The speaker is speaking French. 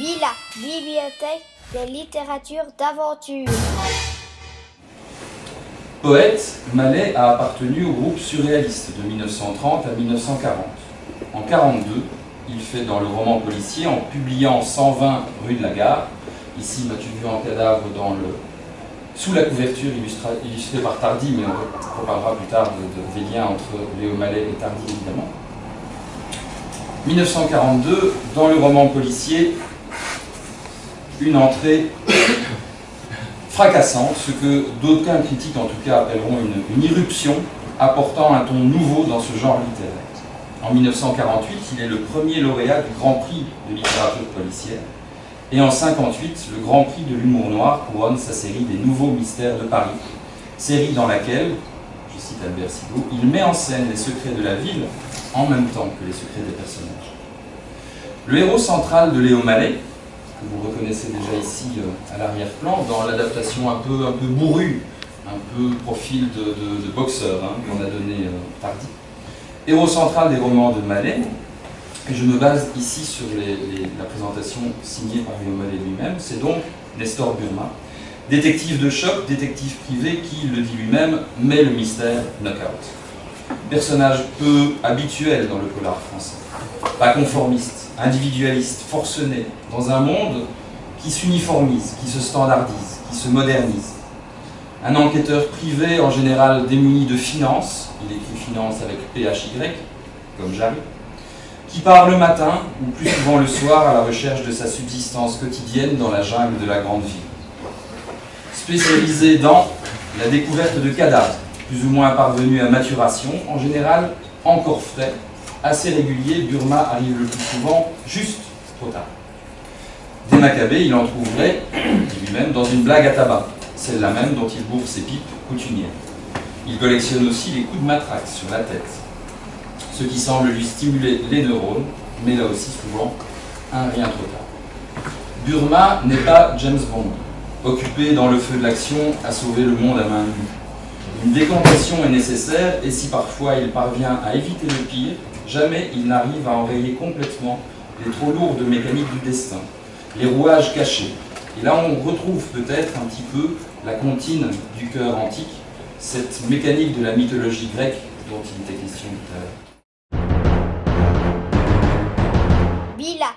BILA, Bibliothèque de littérature d'aventure. Poète, Mallet a appartenu au groupe surréaliste de 1930 à 1940. En 1942, il fait dans le roman policier, en publiant 120 rue de la Gare, ici m'as-tu vu en cadavre sous la couverture illustrée par Tardy, mais on reparlera plus tard des liens entre Léo Mallet et Tardy évidemment. 1942, dans le roman policier, une entrée fracassante, ce que d'aucuns critiques en tout cas appelleront une irruption, apportant un ton nouveau dans ce genre littéraire. En 1948, il est le premier lauréat du Grand Prix de littérature policière, et en 1958, le Grand Prix de l'humour noir couronne sa série des Nouveaux Mystères de Paris, série dans laquelle, je cite Albert Sigaud, il met en scène les secrets de la ville en même temps que les secrets des personnages. Le héros central de Léo Mallet, que vous reconnaissez déjà ici à l'arrière-plan, dans l'adaptation un peu bourrue, un peu profil de boxeur qu'on a donné Tardy. Héros central des romans de Mallet, et je me base ici sur la présentation signée par Léo Mallet lui-même, c'est donc Nestor Burma, détective de choc, détective privé qui, il le dit lui-même, met le mystère knock-out. Personnage peu habituel dans le polar français, pas conformiste, individualiste, forcené, dans un monde qui s'uniformise, qui se standardise, qui se modernise. Un enquêteur privé, en général démuni de finance, il écrit finance avec PHY, comme Jarry, qui part le matin, ou plus souvent le soir, à la recherche de sa subsistance quotidienne dans la jungle de la grande ville. Spécialisé dans la découverte de cadavres, plus ou moins parvenus à maturation, en général encore frais, assez régulier, Burma arrive le plus souvent juste trop tard. Des Maccabées, il en trouverait, lui-même, dans une blague à tabac, celle-là même dont il bourre ses pipes coutumières. Il collectionne aussi les coups de matraque sur la tête, ce qui semble lui stimuler les neurones, mais là aussi souvent, un rien trop tard. Burma n'est pas James Bond, occupé dans le feu de l'action à sauver le monde à main nue. Une décantation est nécessaire, et si parfois il parvient à éviter le pire, jamais il n'arrive à enrayer complètement les trop lourdes mécaniques du destin, les rouages cachés. Et là on retrouve peut-être un petit peu la comptine du cœur antique, cette mécanique de la mythologie grecque dont il était question tout à l'heure. BILA.